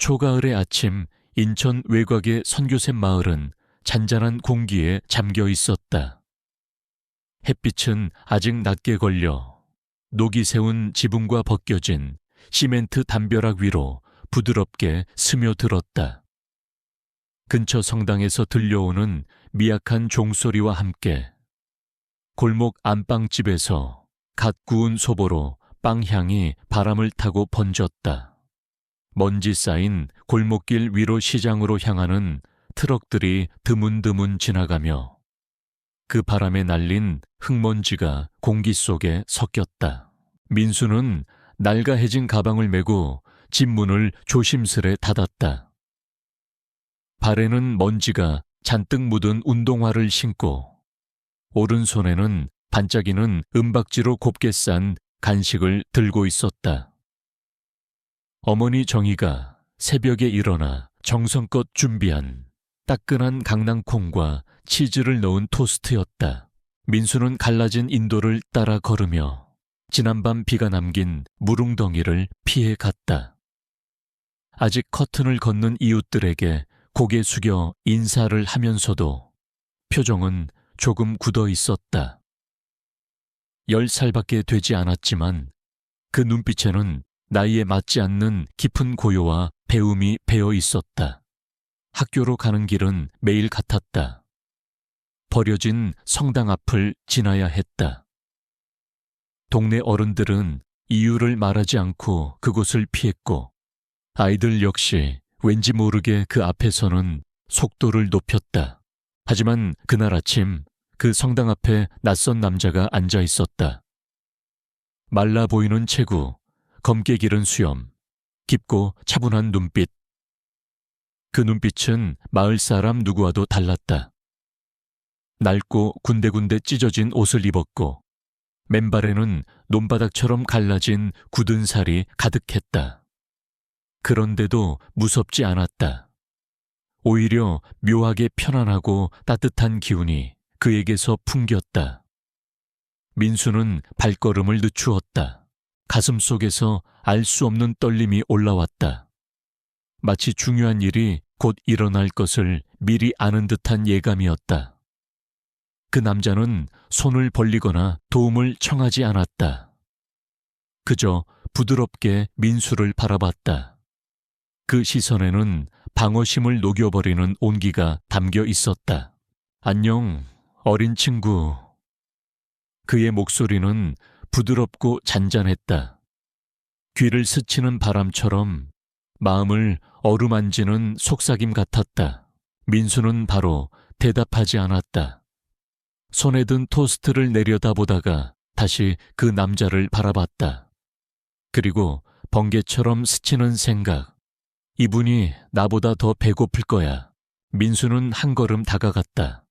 초가을의 아침 인천 외곽의 선교샘 마을은 잔잔한 공기에 잠겨 있었다. 햇빛은 아직 낮게 걸려 녹이 세운 지붕과 벗겨진 시멘트 담벼락 위로 부드럽게 스며들었다. 근처 성당에서 들려오는 미약한 종소리와 함께 골목 안방집에서 갓 구운 소보로 빵향이 바람을 타고 번졌다. 먼지 쌓인 골목길 위로 시장으로 향하는 트럭들이 드문드문 지나가며 그 바람에 날린 흙먼지가 공기 속에 섞였다. 민수는 낡아해진 가방을 메고 집 문을 조심스레 닫았다. 발에는 먼지가 잔뜩 묻은 운동화를 신고 오른손에는 반짝이는 은박지로 곱게 싼 간식을 들고 있었다. 어머니 정희가 새벽에 일어나 정성껏 준비한 따끈한 강낭콩과 치즈를 넣은 토스트였다. 민수는 갈라진 인도를 따라 걸으며 지난밤 비가 남긴 무릉덩이를 피해 갔다. 아직 커튼을 걷는 이웃들에게 고개 숙여 인사를 하면서도 표정은 조금 굳어 있었다. 10살밖에 되지 않았지만 그 눈빛에는 나이에 맞지 않는 깊은 고요와 배움이 배어 있었다. 학교로 가는 길은 매일 같았다. 버려진 성당 앞을 지나야 했다. 동네 어른들은 이유를 말하지 않고 그곳을 피했고 아이들 역시 왠지 모르게 그 앞에서는 속도를 높였다. 하지만 그날 아침 그 성당 앞에 낯선 남자가 앉아 있었다. 말라 보이는 체구, 검게 기른 수염, 깊고 차분한 눈빛. 그 눈빛은 마을 사람 누구와도 달랐다. 낡고 군데군데 찢어진 옷을 입었고 맨발에는 논바닥처럼 갈라진 굳은 살이 가득했다. 그런데도 무섭지 않았다. 오히려 묘하게 편안하고 따뜻한 기운이 그에게서 풍겼다. 민수는 발걸음을 늦추었다. 가슴 속에서 알 수 없는 떨림이 올라왔다. 마치 중요한 일이 곧 일어날 것을 미리 아는 듯한 예감이었다. 그 남자는 손을 벌리거나 도움을 청하지 않았다. 그저 부드럽게 민수를 바라봤다. 그 시선에는 방어심을 녹여버리는 온기가 담겨 있었다. 안녕, 어린 친구. 그의 목소리는 부드럽고 잔잔했다. 귀를 스치는 바람처럼 마음을 어루만지는 속삭임 같았다. 민수는 바로 대답하지 않았다. 손에 든 토스트를 내려다보다가 다시 그 남자를 바라봤다. 그리고 번개처럼 스치는 생각. 이분이 나보다 더 배고플 거야. 민수는 한 걸음 다가갔다.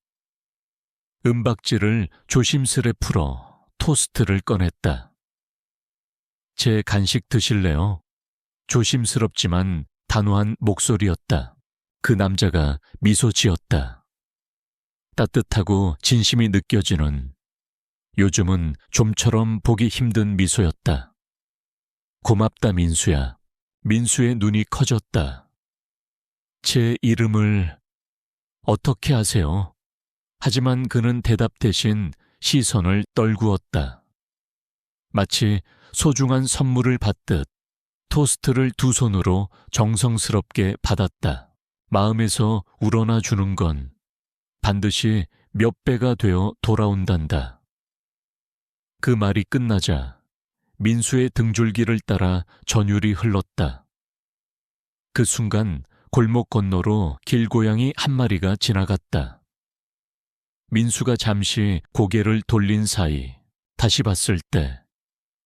은박지를 조심스레 풀어 토스트를 꺼냈다. 제 간식 드실래요? 조심스럽지만 단호한 목소리였다. 그 남자가 미소 지었다. 따뜻하고 진심이 느껴지는, 요즘은 좀처럼 보기 힘든 미소였다. 고맙다, 민수야. 민수의 눈이 커졌다. 제 이름을 어떻게 아세요? 하지만 그는 대답 대신 시선을 떨구었다. 마치 소중한 선물을 받듯 토스트를 두 손으로 정성스럽게 받았다. 마음에서 우러나 주는 건 반드시 몇 배가 되어 돌아온단다. 그 말이 끝나자 민수의 등줄기를 따라 전율이 흘렀다. 그 순간 골목 건너로 길고양이 한 마리가 지나갔다. 민수가 잠시 고개를 돌린 사이 다시 봤을 때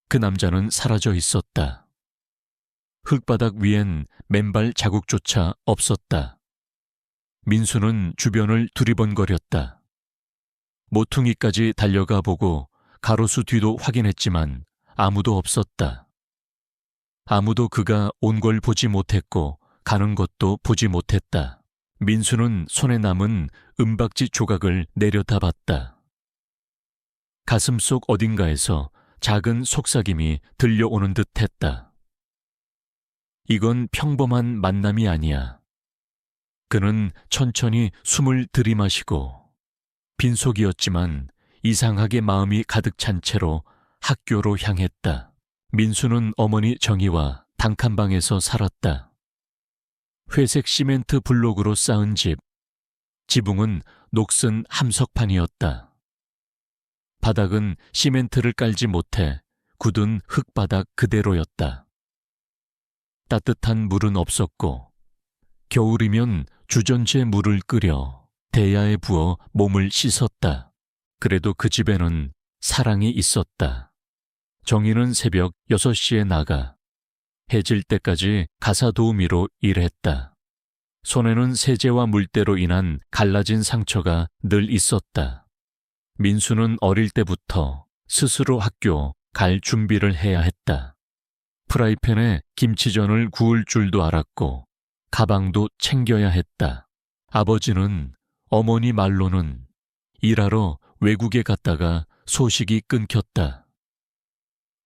그 남자는 사라져 있었다. 흙바닥 위엔 맨발 자국조차 없었다. 민수는 주변을 두리번거렸다. 모퉁이까지 달려가 보고 가로수 뒤도 확인했지만 아무도 없었다. 아무도 그가 온 걸 보지 못했고 가는 것도 보지 못했다. 민수는 손에 남은 은박지 조각을 내려다봤다. 가슴속 어딘가에서 작은 속삭임이 들려오는 듯 했다. 이건 평범한 만남이 아니야. 그는 천천히 숨을 들이마시고 빈속이었지만 이상하게 마음이 가득 찬 채로 학교로 향했다. 민수는 어머니 정희와 단칸방에서 살았다. 회색 시멘트 블록으로 쌓은 집, 지붕은 녹슨 함석판이었다. 바닥은 시멘트를 깔지 못해 굳은 흙바닥 그대로였다. 따뜻한 물은 없었고 겨울이면 주전지에 물을 끓여 대야에 부어 몸을 씻었다. 그래도 그 집에는 사랑이 있었다. 정희는 새벽 6시에 나가 해질 때까지 가사 도우미로 일했다. 손에는 세제와 물때로 인한 갈라진 상처가 늘 있었다. 민수는 어릴 때부터 스스로 학교 갈 준비를 해야 했다. 프라이팬에 김치전을 구울 줄도 알았고 가방도 챙겨야 했다. 아버지는 어머니 말로는 일하러 외국에 갔다가 소식이 끊겼다.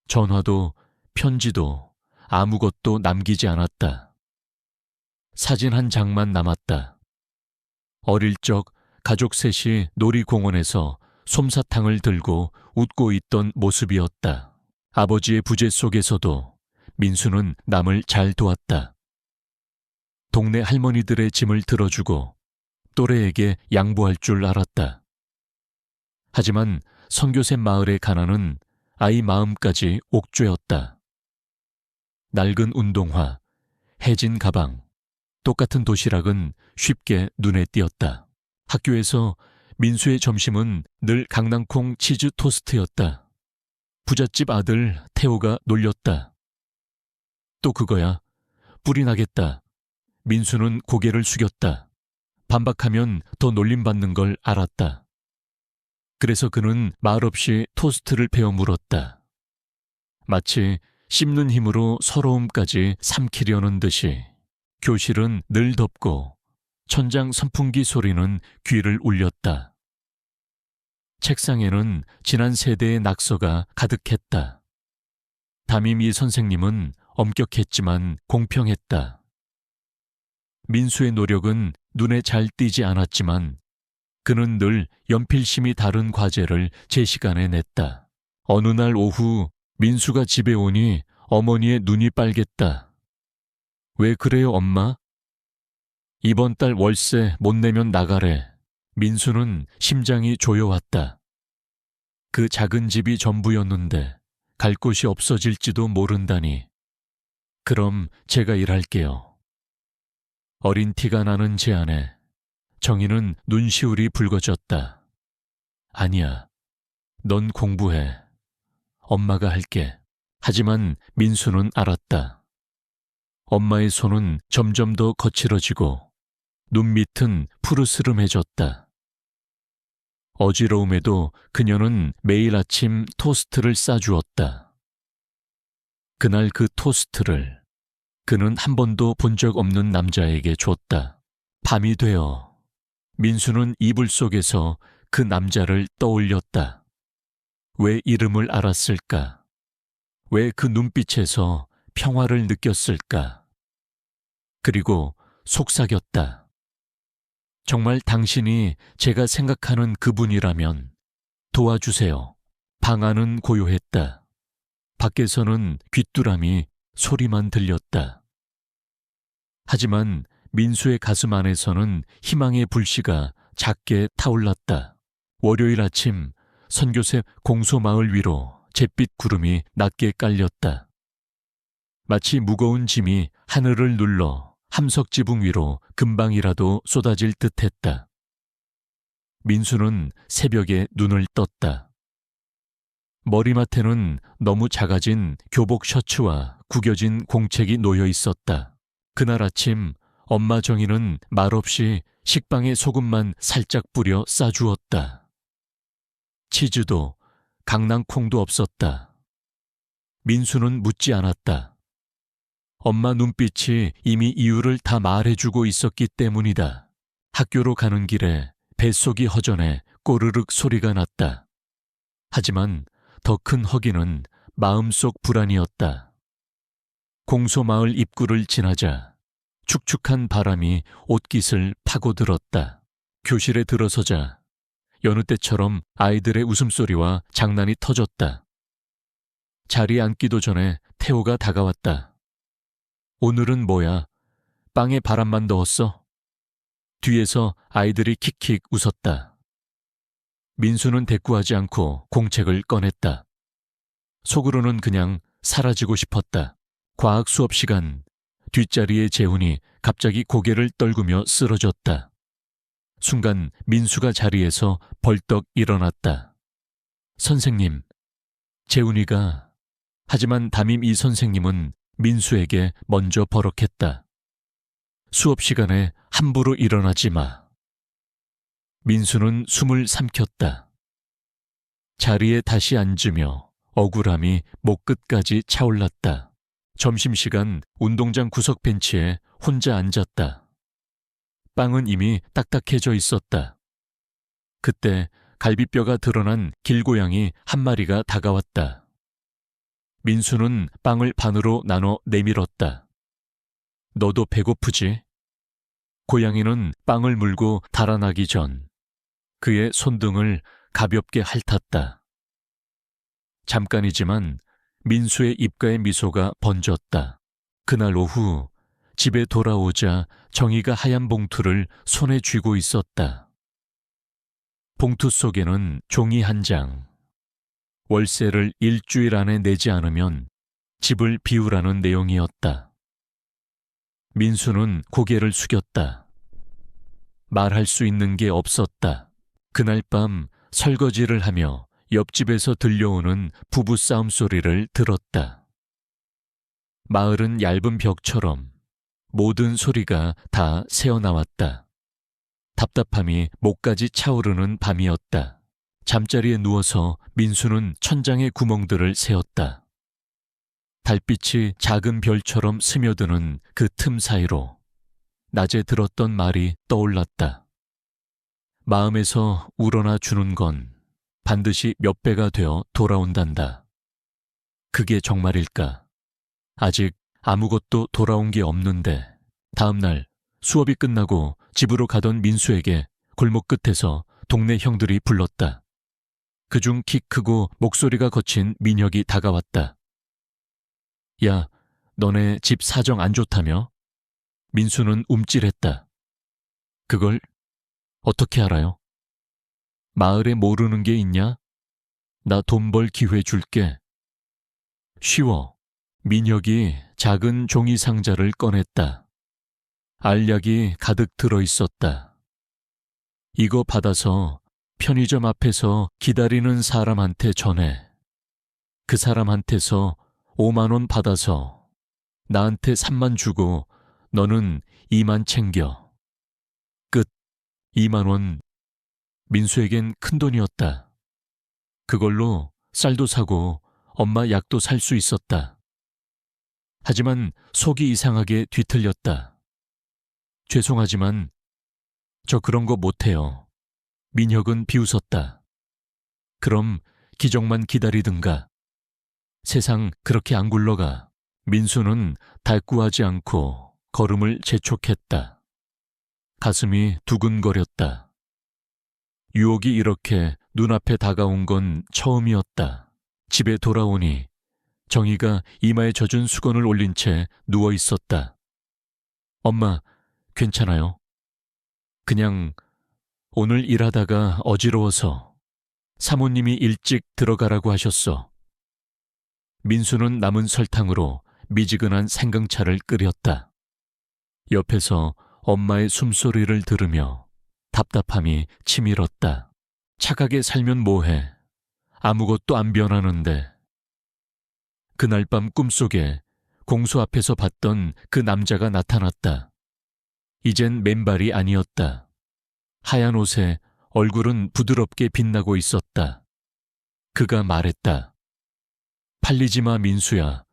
전화도 편지도 아무것도 남기지 않았다. 사진 한 장만 남았다. 어릴 적 가족 셋이 놀이공원에서 솜사탕을 들고 웃고 있던 모습이었다. 아버지의 부재 속에서도 민수는 남을 잘 도왔다. 동네 할머니들의 짐을 들어주고 또래에게 양보할 줄 알았다. 하지만 선교새 마을의 가난은 아이 마음까지 옥죄었다. 낡은 운동화, 해진 가방, 똑같은 도시락은 쉽게 눈에 띄었다. 학교에서 민수의 점심은 늘 강낭콩 치즈 토스트였다. 부잣집 아들 태호가 놀렸다. 또 그거야. 뿔이 나겠다. 민수는 고개를 숙였다. 반박하면 더 놀림받는 걸 알았다. 그래서 그는 말없이 토스트를 베어 물었다. 마치 씹는 힘으로 서러움까지 삼키려는 듯이. 교실은 늘 덥고 천장 선풍기 소리는 귀를 울렸다. 책상에는 지난 세대의 낙서가 가득했다. 담임이 선생님은 엄격했지만 공평했다. 민수의 노력은 눈에 잘 띄지 않았지만 그는 늘 연필심이 다른 과제를 제 시간에 냈다. 어느 날 오후 민수가 집에 오니 어머니의 눈이 빨갰다. 왜 그래요, 엄마? 이번 달 월세 못 내면 나가래. 민수는 심장이 조여왔다. 그 작은 집이 전부였는데 갈 곳이 없어질지도 모른다니. 그럼 제가 일할게요. 어린 티가 나는 제 아내. 정희는 눈시울이 붉어졌다. 아니야. 넌 공부해. 엄마가 할게. 하지만 민수는 알았다. 엄마의 손은 점점 더 거칠어지고 눈밑은 푸르스름해졌다. 어지러움에도 그녀는 매일 아침 토스트를 싸주었다. 그날 그 토스트를 그는 한 번도 본 적 없는 남자에게 줬다. 밤이 되어 민수는 이불 속에서 그 남자를 떠올렸다. 왜 이름을 알았을까? 왜 그 눈빛에서 평화를 느꼈을까? 그리고 속삭였다. 정말 당신이 제가 생각하는 그분이라면 도와주세요. 방 안은 고요했다. 밖에서는 귀뚜라미 소리만 들렸다. 하지만 민수의 가슴 안에서는 희망의 불씨가 작게 타올랐다. 월요일 아침 선교새 공소마을 위로 잿빛 구름이 낮게 깔렸다. 마치 무거운 짐이 하늘을 눌러 함석 지붕 위로 금방이라도 쏟아질 듯했다. 민수는 새벽에 눈을 떴다. 머리맡에는 너무 작아진 교복 셔츠와 구겨진 공책이 놓여 있었다. 그날 아침 엄마 정희는 말없이 식빵에 소금만 살짝 뿌려 싸주었다. 치즈도 강낭콩도 없었다. 민수는 묻지 않았다. 엄마 눈빛이 이미 이유를 다 말해주고 있었기 때문이다. 학교로 가는 길에 뱃속이 허전해 꼬르륵 소리가 났다. 하지만 더 큰 허기는 마음속 불안이었다. 공소마을 입구를 지나자 축축한 바람이 옷깃을 파고들었다. 교실에 들어서자 여느 때처럼 아이들의 웃음소리와 장난이 터졌다. 자리에 앉기도 전에 태호가 다가왔다. 오늘은 뭐야? 빵에 바람만 넣었어? 뒤에서 아이들이 킥킥 웃었다. 민수는 대꾸하지 않고 공책을 꺼냈다. 속으로는 그냥 사라지고 싶었다. 과학 수업 시간, 뒷자리에 재훈이 갑자기 고개를 떨구며 쓰러졌다. 순간 민수가 자리에서 벌떡 일어났다. 선생님, 재훈이가... 하지만 담임 이 선생님은 민수에게 먼저 버럭했다. 수업 시간에 함부로 일어나지 마. 민수는 숨을 삼켰다. 자리에 다시 앉으며 억울함이 목 끝까지 차올랐다. 점심시간 운동장 구석 벤치에 혼자 앉았다. 빵은 이미 딱딱해져 있었다. 그때 갈비뼈가 드러난 길고양이 한 마리가 다가왔다. 민수는 빵을 반으로 나눠 내밀었다. 너도 배고프지? 고양이는 빵을 물고 달아나기 전 그의 손등을 가볍게 핥았다. 잠깐이지만 민수의 입가에 미소가 번졌다. 그날 오후 집에 돌아오자 정희가 하얀 봉투를 손에 쥐고 있었다. 봉투 속에는 종이 한 장. 월세를 일주일 안에 내지 않으면 집을 비우라는 내용이었다. 민수는 고개를 숙였다. 말할 수 있는 게 없었다. 그날 밤 설거지를 하며 옆집에서 들려오는 부부싸움 소리를 들었다. 마을은 얇은 벽처럼 모든 소리가 다 새어나왔다. 답답함이 목까지 차오르는 밤이었다. 잠자리에 누워서 민수는 천장의 구멍들을 세었다. 달빛이 작은 별처럼 스며드는 그 틈 사이로 낮에 들었던 말이 떠올랐다. 마음에서 우러나 주는 건 반드시 몇 배가 되어 돌아온단다. 그게 정말일까? 아직 아무것도 돌아온 게 없는데. 다음 날 수업이 끝나고 집으로 가던 민수에게 골목 끝에서 동네 형들이 불렀다. 그중 키 크고 목소리가 거친 민혁이 다가왔다. 야, 너네 집 사정 안 좋다며? 민수는 움찔했다. 그걸 어떻게 알아요? 마을에 모르는 게 있냐? 나 돈 벌 기회 줄게. 쉬워. 민혁이 작은 종이 상자를 꺼냈다. 알약이 가득 들어있었다. 이거 받아서 편의점 앞에서 기다리는 사람한테 전해. 그 사람한테서 5만 원 받아서 나한테 3만 주고 너는 2만 챙겨. 끝. 2만 원. 민수에겐 큰돈이었다. 그걸로 쌀도 사고 엄마 약도 살 수 있었다. 하지만 속이 이상하게 뒤틀렸다. 죄송하지만 저 그런 거 못해요. 민혁은 비웃었다. 그럼 기적만 기다리든가. 세상 그렇게 안 굴러가. 민수는 달구하지 않고 걸음을 재촉했다. 가슴이 두근거렸다. 유혹이 이렇게 눈앞에 다가온 건 처음이었다. 집에 돌아오니 정희가 이마에 젖은 수건을 올린 채 누워 있었다. 엄마, 괜찮아요? 그냥 오늘 일하다가 어지러워서 사모님이 일찍 들어가라고 하셨어. 민수는 남은 설탕으로 미지근한 생강차를 끓였다. 옆에서 엄마의 숨소리를 들으며 답답함이 치밀었다. 착하게 살면 뭐해. 아무것도 안 변하는데. 그날 밤 꿈속에 공소 앞에서 봤던 그 남자가 나타났다. 이젠 맨발이 아니었다. 하얀 옷에 얼굴은 부드럽게 빛나고 있었다. 그가 말했다. 팔리지 마, 민수야.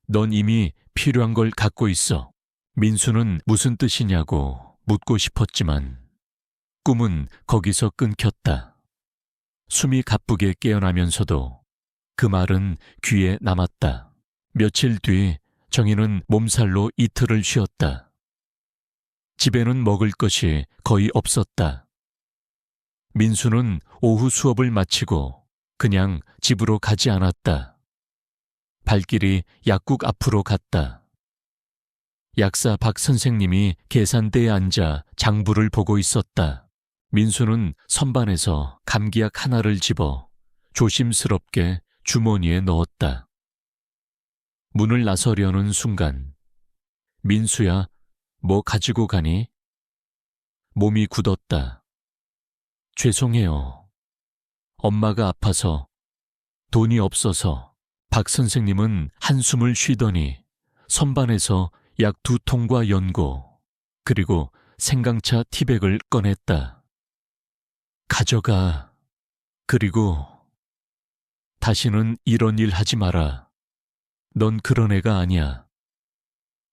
넌 이미 필요한 걸 갖고 있어. 민수는 무슨 뜻이냐고 묻고 싶었지만 꿈은 거기서 끊겼다. 숨이 가쁘게 깨어나면서도 그 말은 귀에 남았다. 며칠 뒤 정희는 몸살로 이틀을 쉬었다. 집에는 먹을 것이 거의 없었다. 민수는 오후 수업을 마치고 그냥 집으로 가지 않았다. 발길이 약국 앞으로 갔다. 약사 박 선생님이 계산대에 앉아 장부를 보고 있었다. 민수는 선반에서 감기약 하나를 집어 조심스럽게 주머니에 넣었다. 문을 나서려는 순간 민수야, 뭐 가지고 가니? 몸이 굳었다. 죄송해요. 엄마가 아파서, 돈이 없어서. 박 선생님은 한숨을 쉬더니 선반에서 약 2통과 연고, 그리고 생강차 티백을 꺼냈다. 가져가. 그리고 다시는 이런 일 하지 마라. 넌 그런 애가 아니야.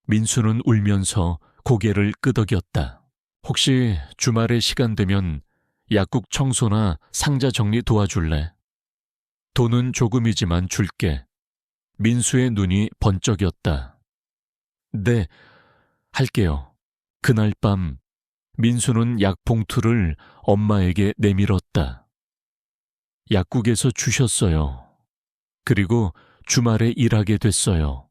민수는 울면서 고개를 끄덕였다. 혹시 주말에 시간 되면 약국 청소나 상자 정리 도와줄래? 돈은 조금이지만 줄게. 민수의 눈이 번쩍였다. 네, 할게요. 그날 밤 민수는 약 봉투를 엄마에게 내밀었다. 약국에서 주셨어요. 그리고 주말에 일하게 됐어요.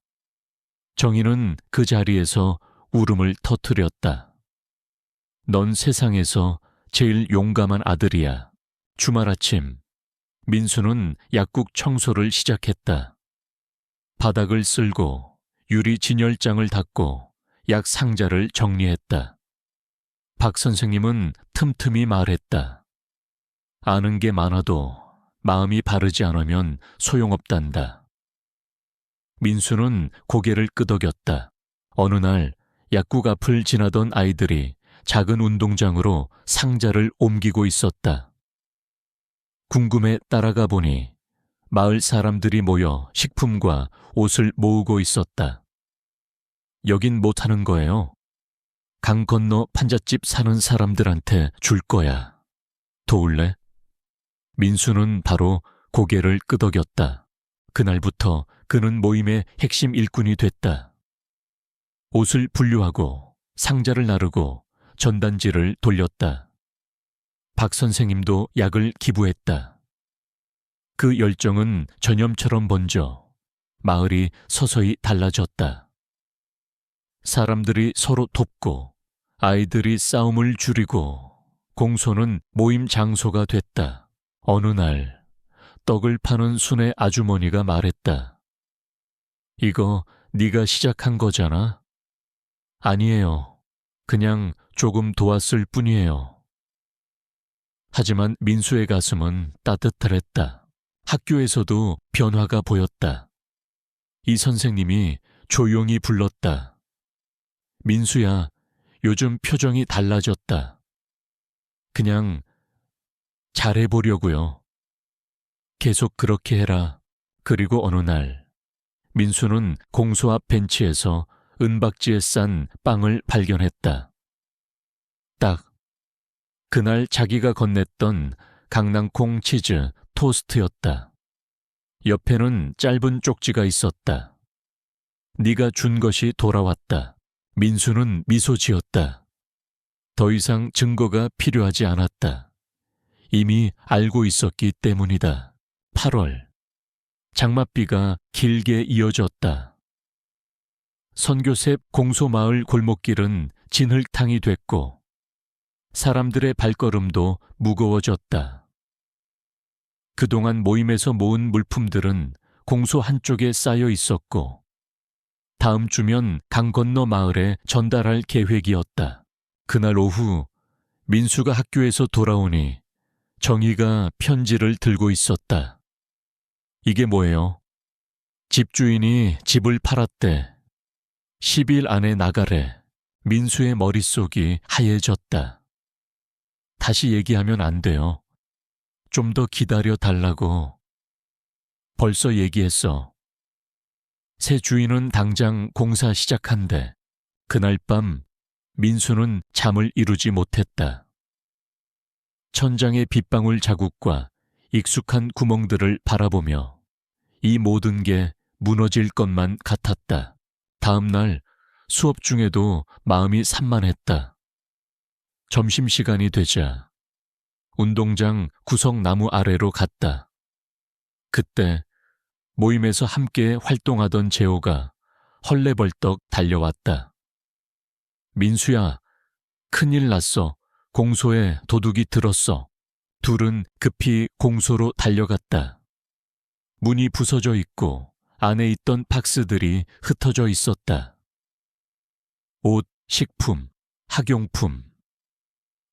정희는 그 자리에서 울음을 터뜨렸다. 넌 세상에서 제일 용감한 아들이야. 주말 아침, 민수는 약국 청소를 시작했다. 바닥을 쓸고 유리 진열장을 닦고 약 상자를 정리했다. 박 선생님은 틈틈이 말했다. 아는 게 많아도 마음이 바르지 않으면 소용없단다. 민수는 고개를 끄덕였다. 어느 날 약국 앞을 지나던 아이들이 작은 운동장으로 상자를 옮기고 있었다. 궁금해 따라가 보니 마을 사람들이 모여 식품과 옷을 모으고 있었다. 여긴 못 하는 거예요. 강 건너 판잣집 사는 사람들한테 줄 거야. 도울래? 민수는 바로 고개를 끄덕였다. 그날부터 그는 모임의 핵심 일꾼이 됐다. 옷을 분류하고 상자를 나르고 전단지를 돌렸다. 박 선생님도 약을 기부했다. 그 열정은 전염처럼 번져 마을이 서서히 달라졌다. 사람들이 서로 돕고 아이들이 싸움을 줄이고 공소는 모임 장소가 됐다. 어느 날 떡을 파는 순의 아주머니가 말했다. 이거 네가 시작한 거잖아? 아니에요. 그냥 조금 도왔을 뿐이에요. 하지만 민수의 가슴은 따뜻했다. 학교에서도 변화가 보였다. 이 선생님이 조용히 불렀다. 민수야, 요즘 표정이 달라졌다. 그냥 잘해보려고요. 계속 그렇게 해라. 그리고 어느 날 민수는 공소 앞 벤치에서 은박지에 싼 빵을 발견했다. 딱 그날 자기가 건넸던 강낭콩 치즈 토스트였다. 옆에는 짧은 쪽지가 있었다. 네가 준 것이 돌아왔다. 민수는 미소 지었다. 더 이상 증거가 필요하지 않았다. 이미 알고 있었기 때문이다. 8월 장맛비가 길게 이어졌다. 선교셉 공소마을 골목길은 진흙탕이 됐고 사람들의 발걸음도 무거워졌다. 그동안 모임에서 모은 물품들은 공소 한쪽에 쌓여 있었고 다음 주면 강 건너 마을에 전달할 계획이었다. 그날 오후 민수가 학교에서 돌아오니 정희가 편지를 들고 있었다. 이게 뭐예요? 집주인이 집을 팔았대. 10일 안에 나가래. 민수의 머릿속이 하얘졌다. 다시 얘기하면 안 돼요. 좀 더 기다려 달라고. 벌써 얘기했어. 새 주인은 당장 공사 시작한대. 그날 밤 민수는 잠을 이루지 못했다. 천장의 빗방울 자국과 익숙한 구멍들을 바라보며 이 모든 게 무너질 것만 같았다. 다음 날 수업 중에도 마음이 산만했다. 점심시간이 되자 운동장 구석 나무 아래로 갔다. 그때 모임에서 함께 활동하던 재호가 헐레벌떡 달려왔다. 민수야, 큰일 났어. 공소에 도둑이 들었어. 둘은 급히 공소로 달려갔다. 문이 부서져 있고 안에 있던 박스들이 흩어져 있었다. 옷, 식품, 학용품.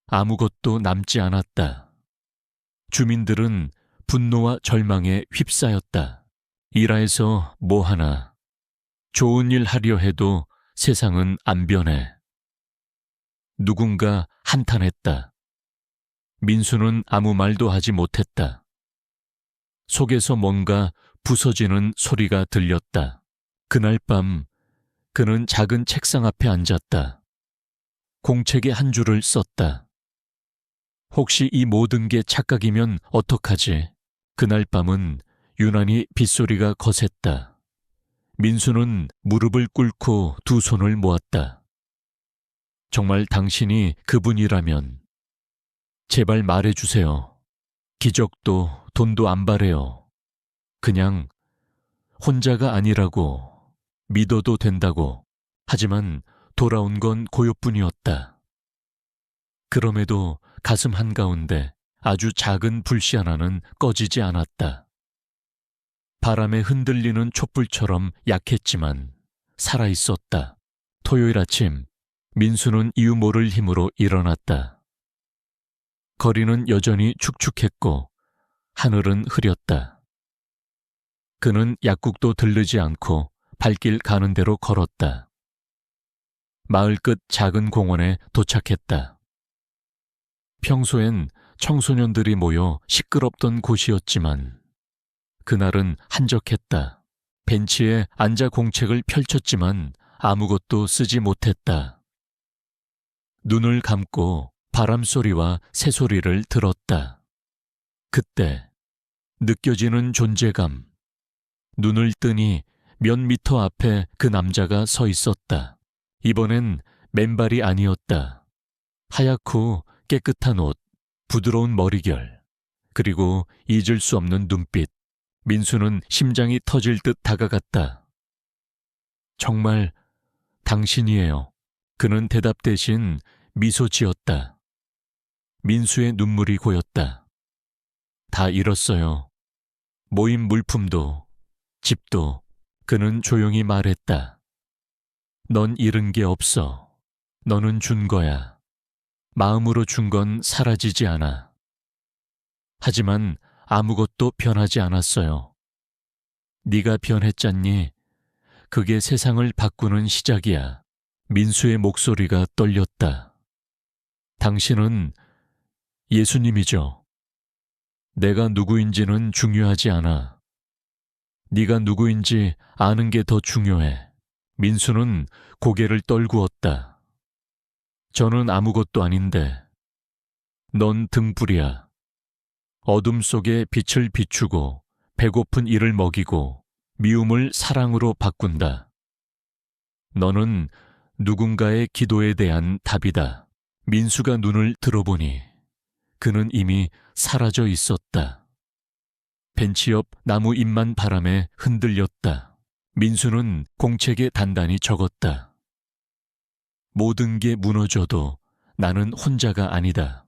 아무것도 남지 않았다. 주민들은 분노와 절망에 휩싸였다. 일하에서 뭐하나. 좋은 일 하려 해도 세상은 안 변해. 누군가 한탄했다. 민수는 아무 말도 하지 못했다. 속에서 뭔가 부서지는 소리가 들렸다. 그날 밤 그는 작은 책상 앞에 앉았다. 공책에 한 줄을 썼다. 혹시 이 모든 게 착각이면 어떡하지? 그날 밤은 유난히 빗소리가 거셌다. 민수는 무릎을 꿇고 두 손을 모았다. 정말 당신이 그분이라면 제발 말해주세요. 기적도 돈도 안 바래요. 그냥 혼자가 아니라고 믿어도 된다고. 하지만 돌아온 건 고요뿐이었다. 그럼에도 가슴 한가운데 아주 작은 불씨 하나는 꺼지지 않았다. 바람에 흔들리는 촛불처럼 약했지만 살아있었다. 토요일 아침 민수는 이유 모를 힘으로 일어났다. 거리는 여전히 축축했고 하늘은 흐렸다. 그는 약국도 들르지 않고 발길 가는 대로 걸었다. 마을 끝 작은 공원에 도착했다. 평소엔 청소년들이 모여 시끄럽던 곳이었지만 그날은 한적했다. 벤치에 앉아 공책을 펼쳤지만 아무것도 쓰지 못했다. 눈을 감고 바람소리와 새소리를 들었다. 그때 느껴지는 존재감. 눈을 뜨니 몇 미터 앞에 그 남자가 서 있었다. 이번엔 맨발이 아니었다. 하얗고 깨끗한 옷, 부드러운 머리결, 그리고 잊을 수 없는 눈빛. 민수는 심장이 터질 듯 다가갔다. 정말 당신이에요. 그는 대답 대신 미소 지었다. 민수의 눈물이 고였다. 다 잃었어요. 모임 물품도, 집도. 그는 조용히 말했다. 넌 잃은 게 없어. 너는 준 거야. 마음으로 준 건 사라지지 않아. 하지만 아무것도 변하지 않았어요. 네가 변했잖니. 그게 세상을 바꾸는 시작이야. 민수의 목소리가 떨렸다. 당신은 예수님이죠. 내가 누구인지는 중요하지 않아. 네가 누구인지 아는 게 더 중요해. 민수는 고개를 떨구었다. 저는 아무것도 아닌데. 넌 등불이야. 어둠 속에 빛을 비추고 배고픈 이를 먹이고 미움을 사랑으로 바꾼다. 너는 누군가의 기도에 대한 답이다. 민수가 눈을 들어보니 그는 이미 사라져 있었다. 벤치 옆 나무 잎만 바람에 흔들렸다. 민수는 공책에 단단히 적었다. 모든 게 무너져도 나는 혼자가 아니다.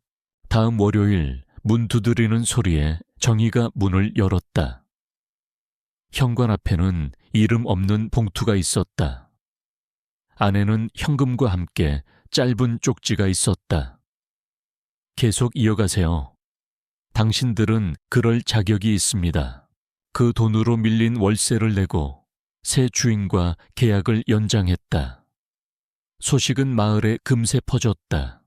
다음 월요일 문 두드리는 소리에 정희가 문을 열었다. 현관 앞에는 이름 없는 봉투가 있었다. 안에는 현금과 함께 짧은 쪽지가 있었다. 계속 이어가세요. 당신들은 그럴 자격이 있습니다. 그 돈으로 밀린 월세를 내고 새 주인과 계약을 연장했다. 소식은 마을에 금세 퍼졌다.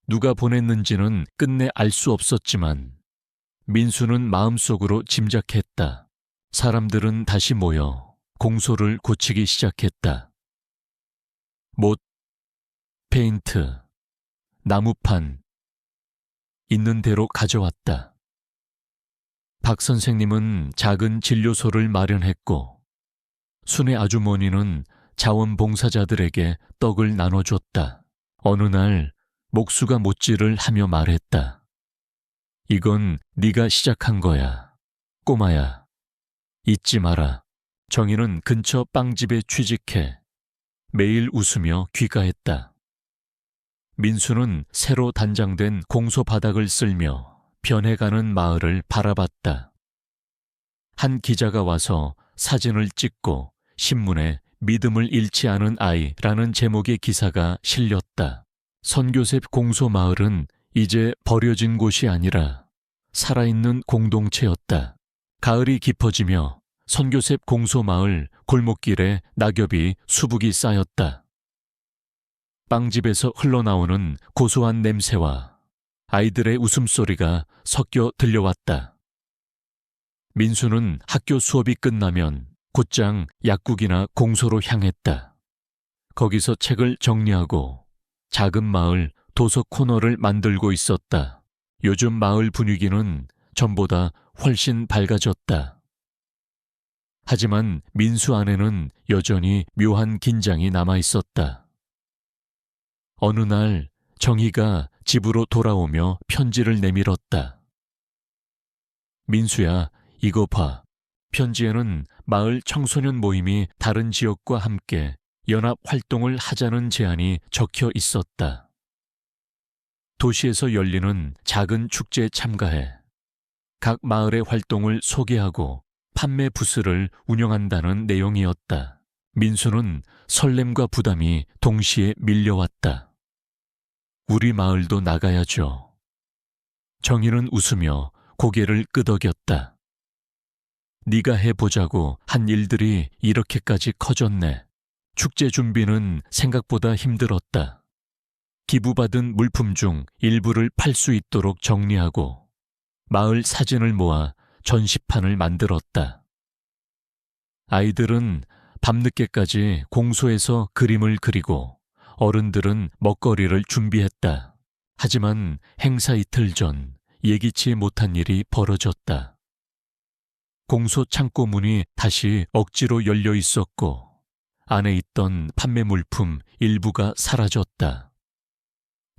누가 보냈는지는 끝내 알 수 없었지만 민수는 마음속으로 짐작했다. 사람들은 다시 모여 공소를 고치기 시작했다. 못, 페인트, 나무판, 있는 대로 가져왔다. 박 선생님은 작은 진료소를 마련했고 순애 아주머니는 자원봉사자들에게 떡을 나눠줬다. 어느 날 목수가 못질을 하며 말했다. 이건 네가 시작한 거야. 꼬마야. 잊지 마라. 정희는 근처 빵집에 취직해 매일 웃으며 귀가했다. 민수는 새로 단장된 공소 바닥을 쓸며 변해가는 마을을 바라봤다. 한 기자가 와서 사진을 찍고 신문에 믿음을 잃지 않은 아이라는 제목의 기사가 실렸다. 선교셉 공소 마을은 이제 버려진 곳이 아니라 살아있는 공동체였다. 가을이 깊어지며 선교셉 공소 마을 골목길에 낙엽이 수북이 쌓였다. 빵집에서 흘러나오는 고소한 냄새와 아이들의 웃음소리가 섞여 들려왔다. 민수는 학교 수업이 끝나면 곧장 약국이나 공소로 향했다. 거기서 책을 정리하고 작은 마을 도서 코너를 만들고 있었다. 요즘 마을 분위기는 전보다 훨씬 밝아졌다. 하지만 민수 안에는 여전히 묘한 긴장이 남아 있었다. 어느 날 정희가 집으로 돌아오며 편지를 내밀었다. 민수야, 이거 봐. 편지에는 마을 청소년 모임이 다른 지역과 함께 연합 활동을 하자는 제안이 적혀 있었다. 도시에서 열리는 작은 축제에 참가해 각 마을의 활동을 소개하고 판매 부스를 운영한다는 내용이었다. 민수는 설렘과 부담이 동시에 밀려왔다. 우리 마을도 나가야죠. 정희는 웃으며 고개를 끄덕였다. 네가 해보자고 한 일들이 이렇게까지 커졌네. 축제 준비는 생각보다 힘들었다. 기부받은 물품 중 일부를 팔 수 있도록 정리하고 마을 사진을 모아 전시판을 만들었다. 아이들은 밤늦게까지 공소에서 그림을 그리고 어른들은 먹거리를 준비했다. 하지만 행사 이틀 전 예기치 못한 일이 벌어졌다. 공소 창고 문이 다시 억지로 열려 있었고 안에 있던 판매 물품 일부가 사라졌다.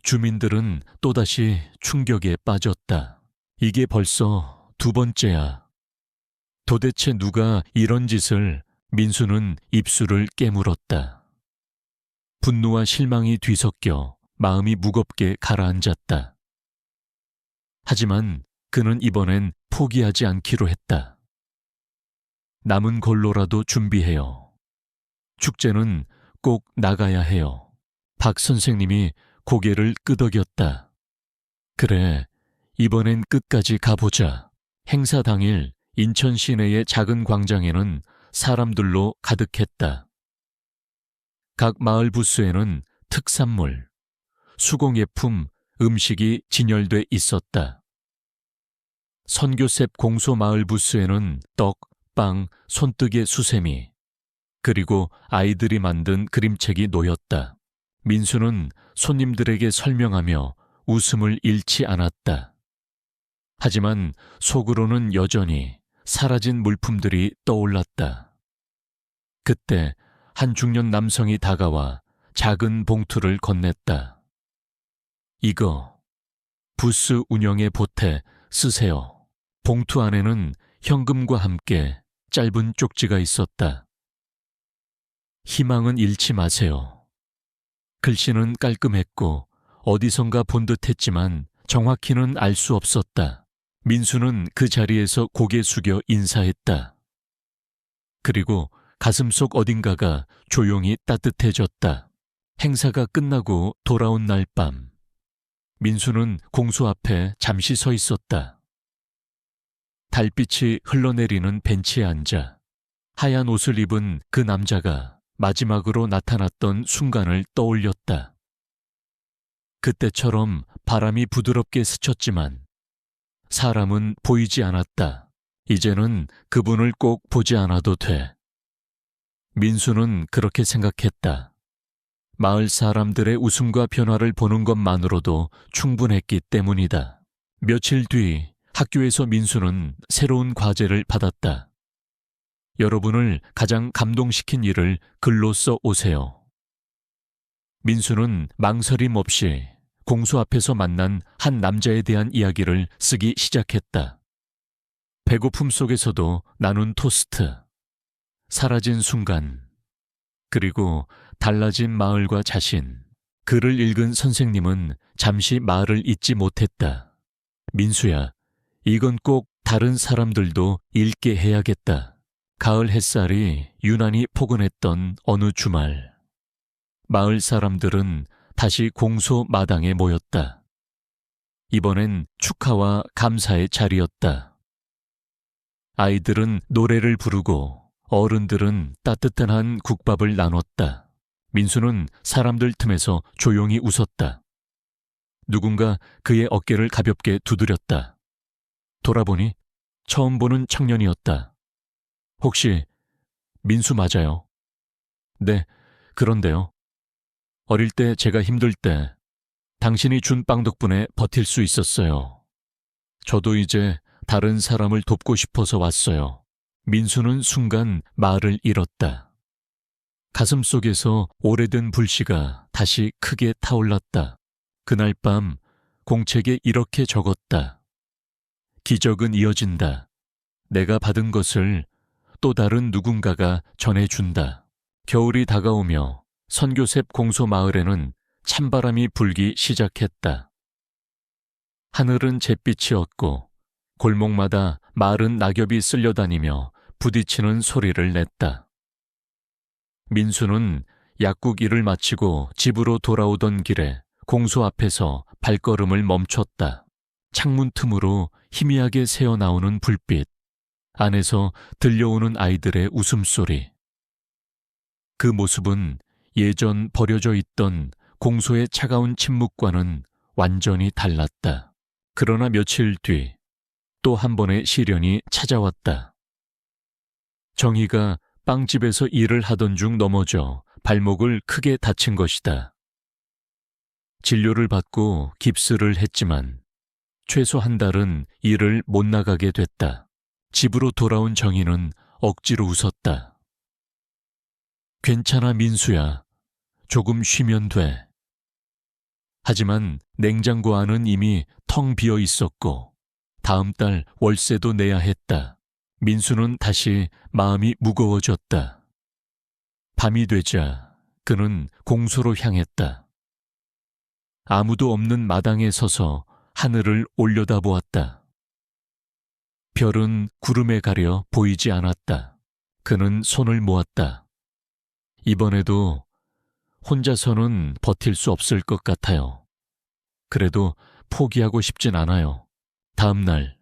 주민들은 또다시 충격에 빠졌다. 이게 벌써 두 번째야. 도대체 누가 이런 짓을? 민수는 입술을 깨물었다. 분노와 실망이 뒤섞여 마음이 무겁게 가라앉았다. 하지만 그는 이번엔 포기하지 않기로 했다. 남은 걸로라도 준비해요. 축제는 꼭 나가야 해요. 박 선생님이 고개를 끄덕였다. 그래, 이번엔 끝까지 가보자. 행사 당일 인천 시내의 작은 광장에는 사람들로 가득했다. 각 마을 부스에는 특산물, 수공예품, 음식이 진열돼 있었다. 선교셉 공소 마을 부스에는 떡, 빵, 손뜨개 수세미, 그리고 아이들이 만든 그림책이 놓였다. 민수는 손님들에게 설명하며 웃음을 잃지 않았다. 하지만 속으로는 여전히 사라진 물품들이 떠올랐다. 그때 한 중년 남성이 다가와 작은 봉투를 건넸다. 이거, 부스 운영에 보태 쓰세요. 봉투 안에는 현금과 함께 짧은 쪽지가 있었다. 희망은 잃지 마세요. 글씨는 깔끔했고 어디선가 본 듯했지만 정확히는 알 수 없었다. 민수는 그 자리에서 고개 숙여 인사했다. 그리고 가슴속 어딘가가 조용히 따뜻해졌다. 행사가 끝나고 돌아온 날 밤, 민수는 공소 앞에 잠시 서 있었다. 달빛이 흘러내리는 벤치에 앉아 하얀 옷을 입은 그 남자가 마지막으로 나타났던 순간을 떠올렸다. 그때처럼 바람이 부드럽게 스쳤지만 사람은 보이지 않았다. 이제는 그분을 꼭 보지 않아도 돼. 민수는 그렇게 생각했다. 마을 사람들의 웃음과 변화를 보는 것만으로도 충분했기 때문이다. 며칠 뒤 학교에서 민수는 새로운 과제를 받았다. 여러분을 가장 감동시킨 일을 글로 써 오세요. 민수는 망설임 없이 공소 앞에서 만난 한 남자에 대한 이야기를 쓰기 시작했다. 배고픔 속에서도 나눈 토스트, 사라진 순간, 그리고 달라진 마을과 자신. 글을 읽은 선생님은 잠시 말을 잇지 못했다. 민수야, 이건 꼭 다른 사람들도 읽게 해야겠다. 가을 햇살이 유난히 포근했던 어느 주말, 마을 사람들은 다시 공소 마당에 모였다. 이번엔 축하와 감사의 자리였다. 아이들은 노래를 부르고 어른들은 따뜻한 한 국밥을 나눴다. 민수는 사람들 틈에서 조용히 웃었다. 누군가 그의 어깨를 가볍게 두드렸다. 돌아보니 처음 보는 청년이었다. 혹시 민수 맞아요? 네, 그런데요. 어릴 때 제가 힘들 때 당신이 준 빵 덕분에 버틸 수 있었어요. 저도 이제 다른 사람을 돕고 싶어서 왔어요. 민수는 순간 말을 잃었다. 가슴 속에서 오래된 불씨가 다시 크게 타올랐다. 그날 밤 공책에 이렇게 적었다. 기적은 이어진다. 내가 받은 것을 또 다른 누군가가 전해준다. 겨울이 다가오며 선교셉 공소 마을에는 찬바람이 불기 시작했다. 하늘은 잿빛이었고 골목마다 마른 낙엽이 쓸려다니며 부딪히는 소리를 냈다. 민수는 약국 일을 마치고 집으로 돌아오던 길에 공소 앞에서 발걸음을 멈췄다. 창문 틈으로 희미하게 새어나오는 불빛, 안에서 들려오는 아이들의 웃음소리. 그 모습은 예전 버려져 있던 공소의 차가운 침묵과는 완전히 달랐다. 그러나 며칠 뒤 또 한 번의 시련이 찾아왔다. 정희가 빵집에서 일을 하던 중 넘어져 발목을 크게 다친 것이다. 진료를 받고 깁스를 했지만 최소 한 달은 일을 못 나가게 됐다. 집으로 돌아온 정희는 억지로 웃었다. 괜찮아, 민수야. 조금 쉬면 돼. 하지만 냉장고 안은 이미 텅 비어 있었고 다음 달 월세도 내야 했다. 민수는 다시 마음이 무거워졌다. 밤이 되자 그는 공소로 향했다. 아무도 없는 마당에 서서 하늘을 올려다보았다. 별은 구름에 가려 보이지 않았다. 그는 손을 모았다. 이번에도 혼자서는 버틸 수 없을 것 같아요. 그래도 포기하고 싶진 않아요. 다음 날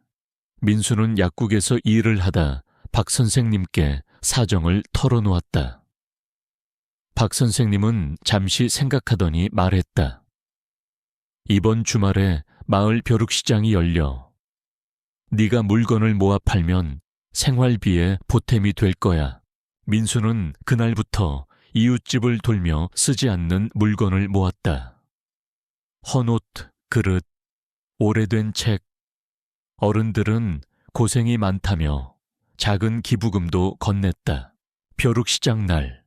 민수는 약국에서 일을 하다 박 선생님께 사정을 털어놓았다. 박 선생님은 잠시 생각하더니 말했다. 이번 주말에 마을 벼룩시장이 열려. 네가 물건을 모아 팔면 생활비에 보탬이 될 거야. 민수는 그날부터 이웃집을 돌며 쓰지 않는 물건을 모았다. 헌옷, 그릇, 오래된 책. 어른들은 고생이 많다며 작은 기부금도 건넸다. 벼룩시장 날,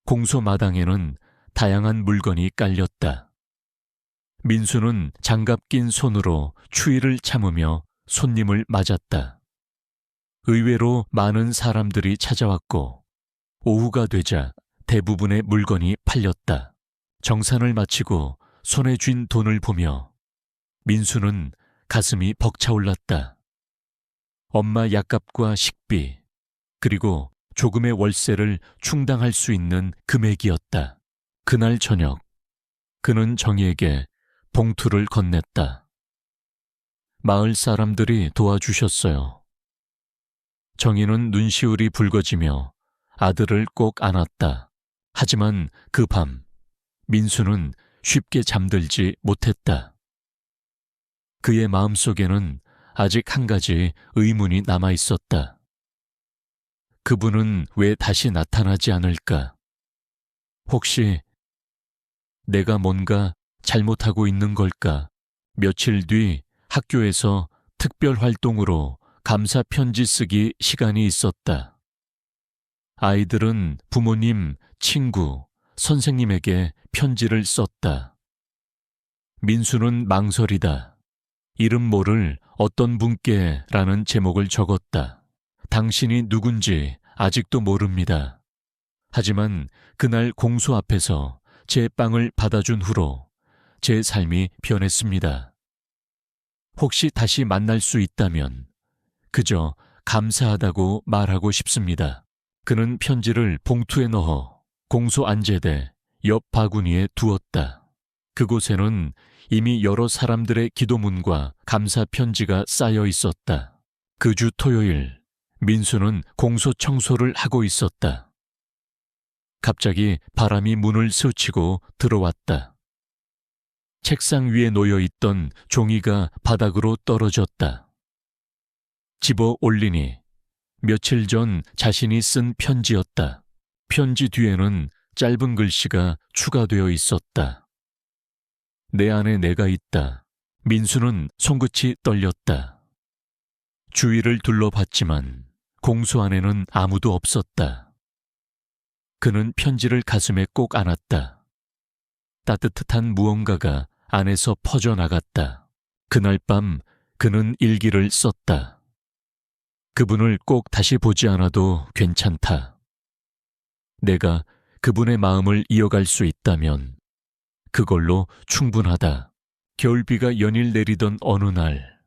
공소 마당에는 다양한 물건이 깔렸다. 민수는 장갑 낀 손으로 추위를 참으며 손님을 맞았다. 의외로 많은 사람들이 찾아왔고 오후가 되자 대부분의 물건이 팔렸다. 정산을 마치고 손에 쥔 돈을 보며 민수는 가슴이 벅차올랐다. 엄마 약값과 식비, 그리고 조금의 월세를 충당할 수 있는 금액이었다. 그날 저녁, 그는 정희에게 봉투를 건넸다. 마을 사람들이 도와주셨어요. 정희는 눈시울이 붉어지며 아들을 꼭 안았다. 하지만 그 밤, 민수는 쉽게 잠들지 못했다. 그의 마음속에는 아직 한 가지 의문이 남아 있었다. 그분은 왜 다시 나타나지 않을까? 혹시 내가 뭔가 잘못하고 있는 걸까? 며칠 뒤 학교에서 특별 활동으로 감사 편지 쓰기 시간이 있었다. 아이들은 부모님, 친구, 선생님에게 편지를 썼다. 민수는 망설이다. 이름 모를 어떤 분께 라는 제목을 적었다. 당신이 누군지 아직도 모릅니다. 하지만 그날 공소 앞에서 제 빵을 받아준 후로 제 삶이 변했습니다. 혹시 다시 만날 수 있다면 그저 감사하다고 말하고 싶습니다. 그는 편지를 봉투에 넣어 공소 안제대 옆 바구니에 두었다. 그곳에는 이미 여러 사람들의 기도문과 감사 편지가 쌓여 있었다. 그 주 토요일, 민수는 공소 청소를 하고 있었다. 갑자기 바람이 문을 스치고 들어왔다. 책상 위에 놓여 있던 종이가 바닥으로 떨어졌다. 집어 올리니 며칠 전 자신이 쓴 편지였다. 편지 뒤에는 짧은 글씨가 추가되어 있었다. 내 안에 내가 있다. 민수는 손끝이 떨렸다. 주위를 둘러봤지만 공소 안에는 아무도 없었다. 그는 편지를 가슴에 꼭 안았다. 따뜻한 무언가가 안에서 퍼져나갔다. 그날 밤 그는 일기를 썼다. 그분을 꼭 다시 보지 않아도 괜찮다. 내가 그분의 마음을 이어갈 수 있다면 그걸로 충분하다. 겨울비가 연일 내리던 어느 날,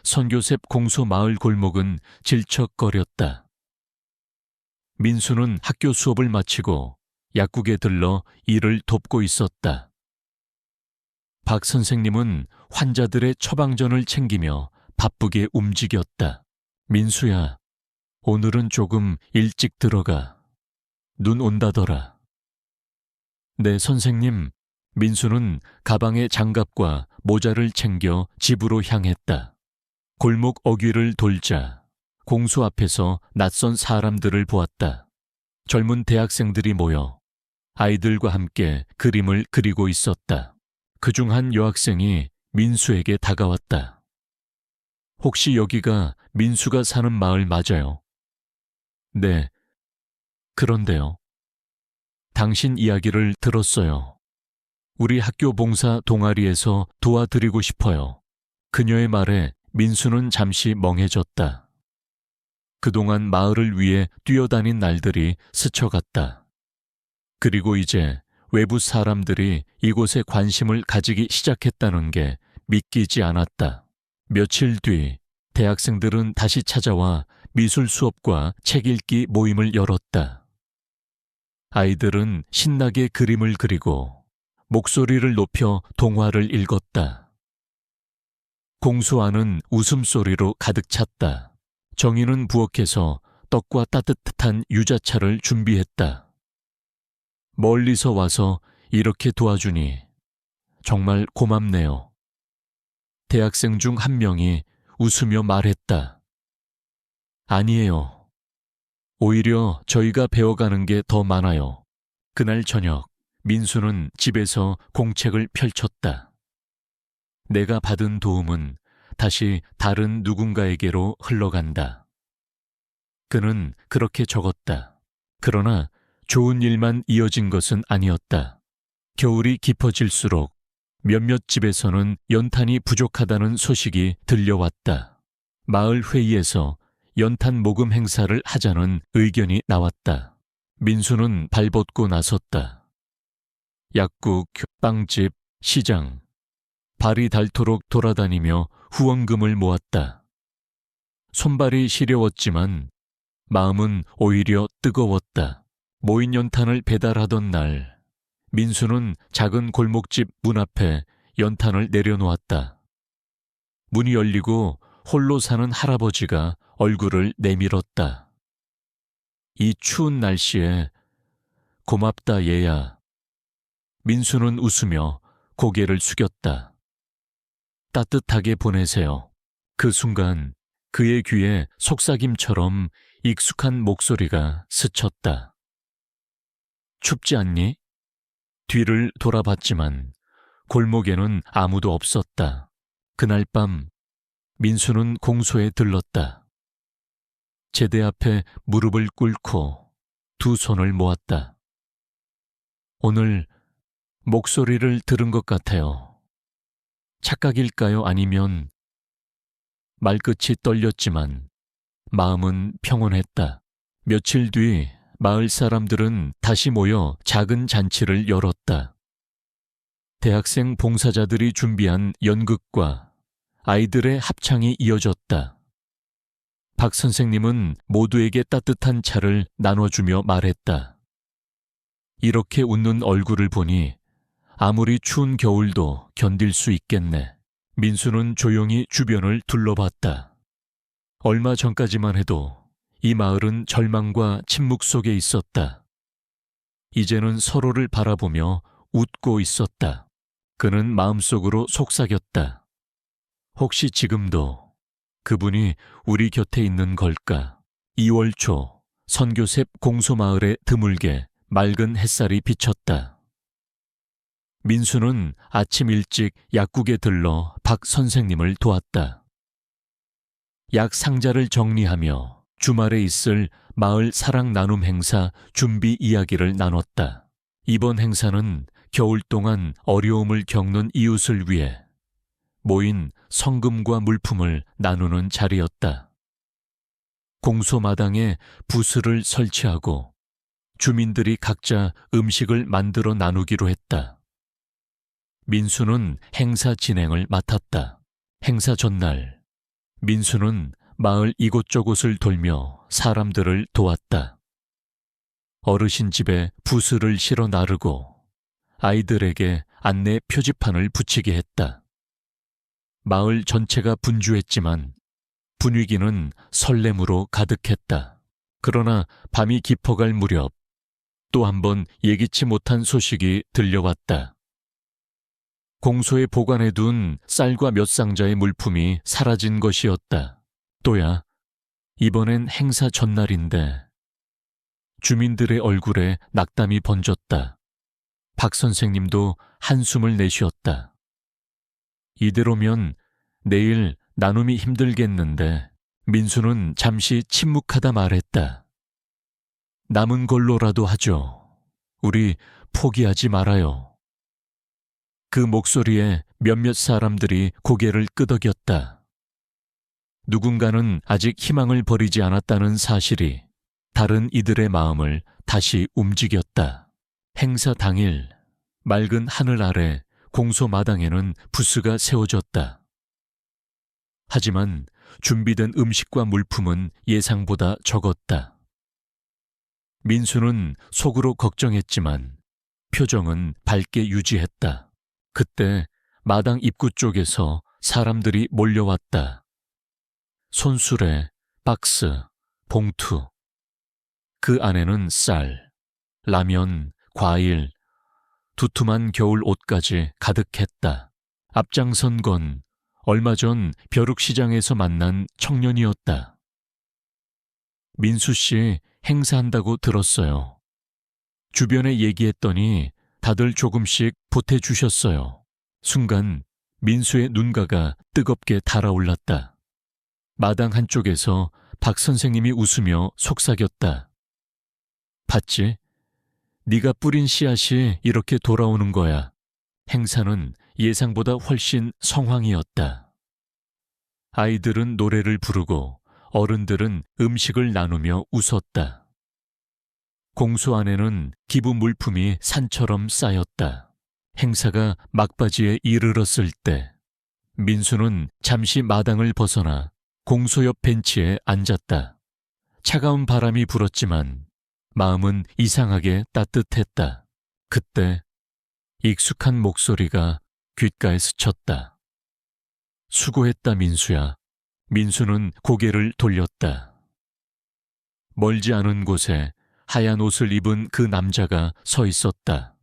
선교셉 공소 마을 골목은 질척거렸다. 민수는 학교 수업을 마치고 약국에 들러 일을 돕고 있었다. 박 선생님은 환자들의 처방전을 챙기며 바쁘게 움직였다. 민수야, 오늘은 조금 일찍 들어가. 눈 온다더라. 네, 선생님. 민수는 가방에 장갑과 모자를 챙겨 집으로 향했다. 골목 어귀를 돌자 공소 앞에서 낯선 사람들을 보았다. 젊은 대학생들이 모여 아이들과 함께 그림을 그리고 있었다. 그중 한 여학생이 민수에게 다가왔다. 혹시 여기가 민수가 사는 마을 맞아요? 네, 그런데요. 당신 이야기를 들었어요. 우리 학교 봉사 동아리에서 도와드리고 싶어요. 그녀의 말에 민수는 잠시 멍해졌다. 그동안 마을을 위해 뛰어다닌 날들이 스쳐갔다. 그리고 이제 외부 사람들이 이곳에 관심을 가지기 시작했다는 게 믿기지 않았다. 며칠 뒤 대학생들은 다시 찾아와 미술 수업과 책 읽기 모임을 열었다. 아이들은 신나게 그림을 그리고 목소리를 높여 동화를 읽었다. 공소 안은 웃음소리로 가득 찼다. 정희는 부엌에서 떡과 따뜻한 유자차를 준비했다. 멀리서 와서 이렇게 도와주니 정말 고맙네요. 대학생 중 한 명이 웃으며 말했다. 아니에요. 오히려 저희가 배워가는 게 더 많아요. 그날 저녁 민수는 집에서 공책을 펼쳤다. 내가 받은 도움은 다시 다른 누군가에게로 흘러간다. 그는 그렇게 적었다. 그러나 좋은 일만 이어진 것은 아니었다. 겨울이 깊어질수록 몇몇 집에서는 연탄이 부족하다는 소식이 들려왔다. 마을 회의에서 연탄 모금 행사를 하자는 의견이 나왔다. 민수는 발벗고 나섰다. 약국, 빵집, 시장, 발이 닳도록 돌아다니며 후원금을 모았다. 손발이 시려웠지만 마음은 오히려 뜨거웠다. 모인 연탄을 배달하던 날, 민수는 작은 골목집 문 앞에 연탄을 내려놓았다. 문이 열리고 홀로 사는 할아버지가 얼굴을 내밀었다. 이 추운 날씨에 고맙다 얘야. 민수는 웃으며 고개를 숙였다. 따뜻하게 보내세요. 그 순간 그의 귀에 속삭임처럼 익숙한 목소리가 스쳤다. 춥지 않니? 뒤를 돌아봤지만 골목에는 아무도 없었다. 그날 밤 민수는 공소에 들렀다. 제대 앞에 무릎을 꿇고 두 손을 모았다. 오늘 목소리를 들은 것 같아요. 착각일까요? 아니면 말끝이 떨렸지만 마음은 평온했다. 며칠 뒤 마을 사람들은 다시 모여 작은 잔치를 열었다. 대학생 봉사자들이 준비한 연극과 아이들의 합창이 이어졌다. 박 선생님은 모두에게 따뜻한 차를 나눠주며 말했다. 이렇게 웃는 얼굴을 보니 아무리 추운 겨울도 견딜 수 있겠네. 민수는 조용히 주변을 둘러봤다. 얼마 전까지만 해도 이 마을은 절망과 침묵 속에 있었다. 이제는 서로를 바라보며 웃고 있었다. 그는 마음속으로 속삭였다. 혹시 지금도 그분이 우리 곁에 있는 걸까? 2월 초 선교셉 공소마을에 드물게 맑은 햇살이 비쳤다. 민수는 아침 일찍 약국에 들러 박 선생님을 도왔다. 약 상자를 정리하며 주말에 있을 마을 사랑 나눔 행사 준비 이야기를 나눴다. 이번 행사는 겨울 동안 어려움을 겪는 이웃을 위해 모인 성금과 물품을 나누는 자리였다. 공소마당에 부스를 설치하고 주민들이 각자 음식을 만들어 나누기로 했다. 민수는 행사 진행을 맡았다. 행사 전날, 민수는 마을 이곳저곳을 돌며 사람들을 도왔다. 어르신 집에 부스를 실어 나르고 아이들에게 안내 표지판을 붙이게 했다. 마을 전체가 분주했지만 분위기는 설렘으로 가득했다. 그러나 밤이 깊어갈 무렵 또 한 번 예기치 못한 소식이 들려왔다. 공소에 보관해둔 쌀과 몇 상자의 물품이 사라진 것이었다. 또야, 이번엔 행사 전날인데 주민들의 얼굴에 낙담이 번졌다. 박 선생님도 한숨을 내쉬었다. 이대로면 내일 나눔이 힘들겠는데 민수는 잠시 침묵하다 말했다. 남은 걸로라도 하죠. 우리 포기하지 말아요. 그 목소리에 몇몇 사람들이 고개를 끄덕였다. 누군가는 아직 희망을 버리지 않았다는 사실이 다른 이들의 마음을 다시 움직였다. 행사 당일 맑은 하늘 아래 공소 마당에는 부스가 세워졌다. 하지만 준비된 음식과 물품은 예상보다 적었다. 민수는 속으로 걱정했지만 표정은 밝게 유지했다. 그때 마당 입구 쪽에서 사람들이 몰려왔다. 손수레, 박스, 봉투. 그 안에는 쌀, 라면, 과일, 두툼한 겨울 옷까지 가득했다. 앞장선 건 얼마 전 벼룩시장에서 만난 청년이었다. 민수 씨 행사한다고 들었어요. 주변에 얘기했더니 다들 조금씩 보태주셨어요. 순간 민수의 눈가가 뜨겁게 달아올랐다. 마당 한쪽에서 박 선생님이 웃으며 속삭였다. 봤지? 네가 뿌린 씨앗이 이렇게 돌아오는 거야. 행사는 예상보다 훨씬 성황이었다. 아이들은 노래를 부르고 어른들은 음식을 나누며 웃었다. 공소 안에는 기부 물품이 산처럼 쌓였다. 행사가 막바지에 이르렀을 때 민수는 잠시 마당을 벗어나 공소 옆 벤치에 앉았다. 차가운 바람이 불었지만 마음은 이상하게 따뜻했다. 그때 익숙한 목소리가 귓가에 스쳤다. 수고했다, 민수야. 민수는 고개를 돌렸다. 멀지 않은 곳에 하얀 옷을 입은 그 남자가 서 있었다.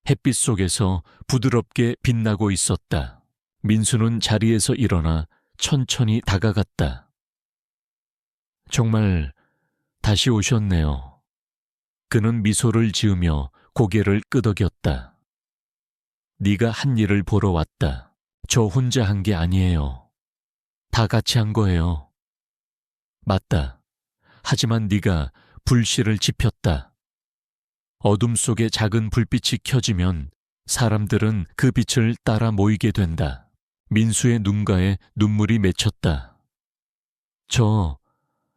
햇빛 속에서 부드럽게 빛나고 있었다. 민수는 자리에서 일어나 천천히 다가갔다. 정말 다시 오셨네요. 그는 미소를 지으며 고개를 끄덕였다. 네가 한 일을 보러 왔다. 저 혼자 한 게 아니에요. 다 같이 한 거예요. 맞다. 하지만 네가 불씨를 지폈다. 어둠 속에 작은 불빛이 켜지면 사람들은 그 빛을 따라 모이게 된다. 민수의 눈가에 눈물이 맺혔다. 저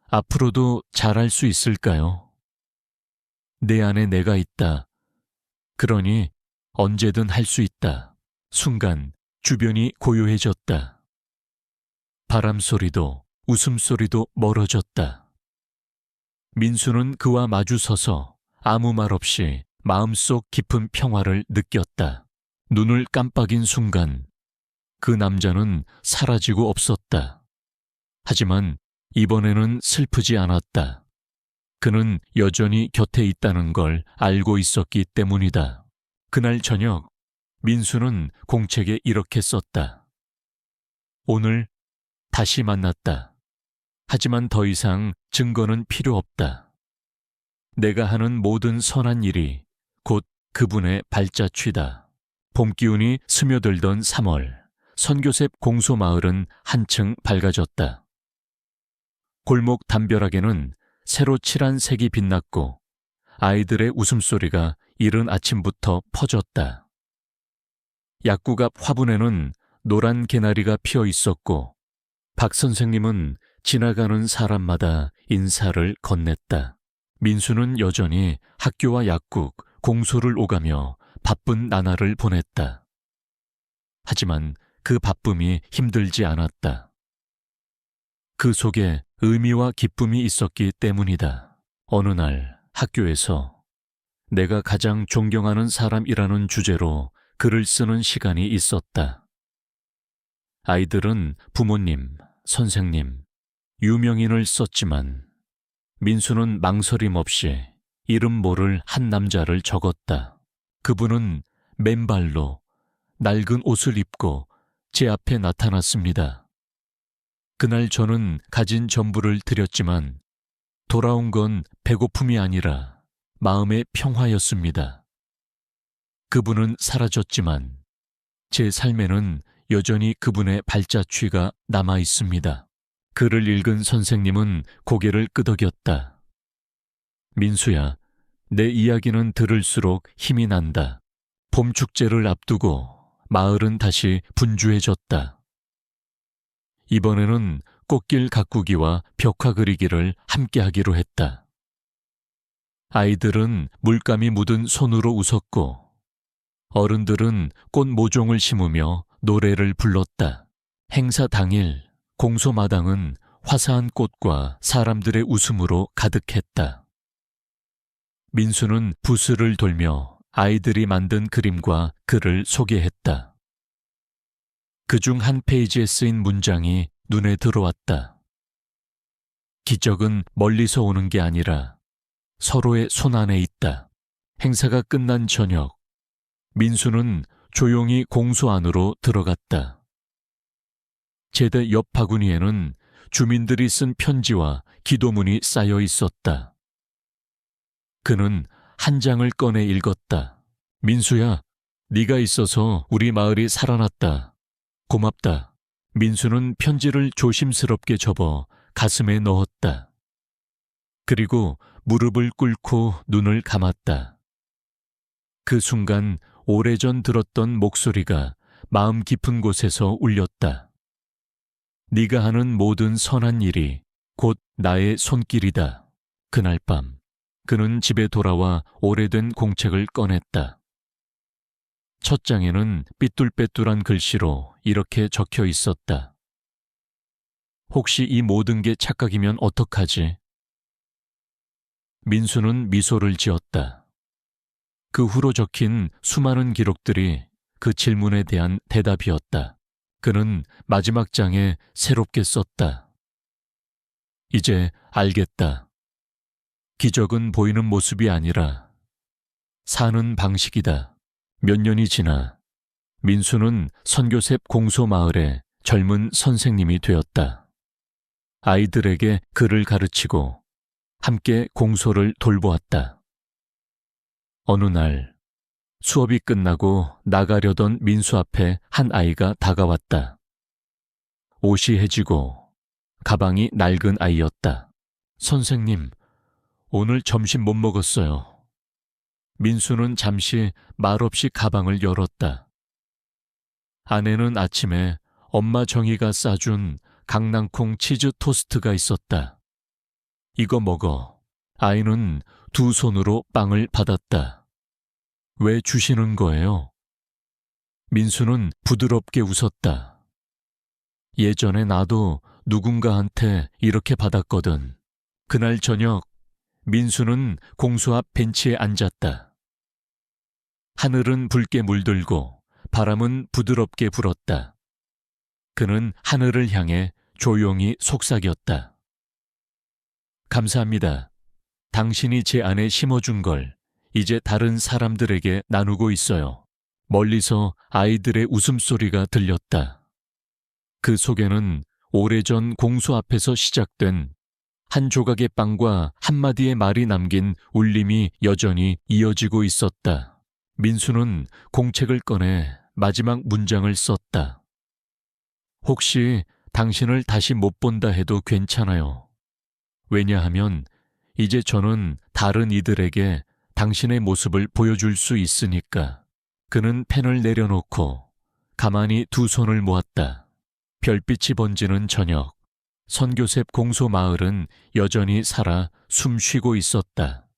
앞으로도 잘할 수 있을까요? 내 안에 내가 있다. 그러니 언제든 할 수 있다. 순간 주변이 고요해졌다. 바람 소리도 웃음소리도 멀어졌다. 민수는 그와 마주 서서 아무 말 없이 마음속 깊은 평화를 느꼈다. 눈을 깜빡인 순간 그 남자는 사라지고 없었다. 하지만 이번에는 슬프지 않았다. 그는 여전히 곁에 있다는 걸 알고 있었기 때문이다. 그날 저녁 민수는 공책에 이렇게 썼다. 오늘 다시 만났다. 하지만 더 이상 증거는 필요 없다. 내가 하는 모든 선한 일이 곧 그분의 발자취다. 봄 기운이 스며들던 3월, 선교셉 공소마을은 한층 밝아졌다. 골목 담벼락에는 새로 칠한 색이 빛났고 아이들의 웃음소리가 이른 아침부터 퍼졌다. 약국 앞 화분에는 노란 개나리가 피어 있었고 박 선생님은 지나가는 사람마다 인사를 건넸다. 민수는 여전히 학교와 약국, 공소를 오가며 바쁜 나날을 보냈다. 하지만 그 바쁨이 힘들지 않았다. 그 속에 의미와 기쁨이 있었기 때문이다. 어느 날 학교에서 내가 가장 존경하는 사람이라는 주제로 글을 쓰는 시간이 있었다. 아이들은 부모님, 선생님, 유명인을 썼지만 민수는 망설임 없이 이름 모를 한 남자를 적었다. 그분은 맨발로 낡은 옷을 입고 제 앞에 나타났습니다. 그날 저는 가진 전부를 드렸지만 돌아온 건 배고픔이 아니라 마음의 평화였습니다. 그분은 사라졌지만 제 삶에는 여전히 그분의 발자취가 남아 있습니다. 글을 읽은 선생님은 고개를 끄덕였다. 민수야, 내 이야기는 들을수록 힘이 난다. 봄 축제를 앞두고 마을은 다시 분주해졌다. 이번에는 꽃길 가꾸기와 벽화 그리기를 함께 하기로 했다. 아이들은 물감이 묻은 손으로 웃었고 어른들은 꽃 모종을 심으며 노래를 불렀다. 행사 당일 공소마당은 화사한 꽃과 사람들의 웃음으로 가득했다. 민수는 부스를 돌며 아이들이 만든 그림과 글을 소개했다. 그중 한 페이지에 쓰인 문장이 눈에 들어왔다. 기적은 멀리서 오는 게 아니라 서로의 손 안에 있다. 행사가 끝난 저녁, 민수는 조용히 공소 안으로 들어갔다. 제대 옆 바구니에는 주민들이 쓴 편지와 기도문이 쌓여 있었다. 그는 한 장을 꺼내 읽었다. 민수야, 네가 있어서 우리 마을이 살아났다. 고맙다. 민수는 편지를 조심스럽게 접어 가슴에 넣었다. 그리고 무릎을 꿇고 눈을 감았다. 그 순간 오래전 들었던 목소리가 마음 깊은 곳에서 울렸다. 네가 하는 모든 선한 일이 곧 나의 손길이다. 그날 밤 그는 집에 돌아와 오래된 공책을 꺼냈다. 첫 장에는 삐뚤빼뚤한 글씨로 이렇게 적혀 있었다. 혹시 이 모든 게 착각이면 어떡하지? 민수는 미소를 지었다. 그 후로 적힌 수많은 기록들이 그 질문에 대한 대답이었다. 그는 마지막 장에 새롭게 썼다. 이제 알겠다. 기적은 보이는 모습이 아니라 사는 방식이다. 몇 년이 지나 민수는 선교셉 공소마을의 젊은 선생님이 되었다. 아이들에게 글을 가르치고 함께 공소를 돌보았다. 어느 날 수업이 끝나고 나가려던 민수 앞에 한 아이가 다가왔다. 옷이 해지고 가방이 낡은 아이였다. 선생님, 오늘 점심 못 먹었어요. 민수는 잠시 말없이 가방을 열었다. 안에는 아침에 엄마 정희가 싸준 강낭콩 치즈 토스트가 있었다. 이거 먹어. 아이는 두 손으로 빵을 받았다. 왜 주시는 거예요? 민수는 부드럽게 웃었다. 예전에 나도 누군가한테 이렇게 받았거든. 그날 저녁 민수는 공수 앞 벤치에 앉았다. 하늘은 붉게 물들고 바람은 부드럽게 불었다. 그는 하늘을 향해 조용히 속삭였다. 감사합니다. 당신이 제 안에 심어준 걸 이제 다른 사람들에게 나누고 있어요. 멀리서 아이들의 웃음소리가 들렸다. 그 속에는 오래전 공수 앞에서 시작된 한 조각의 빵과 한마디의 말이 남긴 울림이 여전히 이어지고 있었다. 민수는 공책을 꺼내 마지막 문장을 썼다. 혹시 당신을 다시 못 본다 해도 괜찮아요. 왜냐하면 이제 저는 다른 이들에게 당신의 모습을 보여줄 수 있으니까. 그는 펜을 내려놓고 가만히 두 손을 모았다. 별빛이 번지는 저녁, 선교셉 공소 마을은 여전히 살아 숨쉬고 있었다.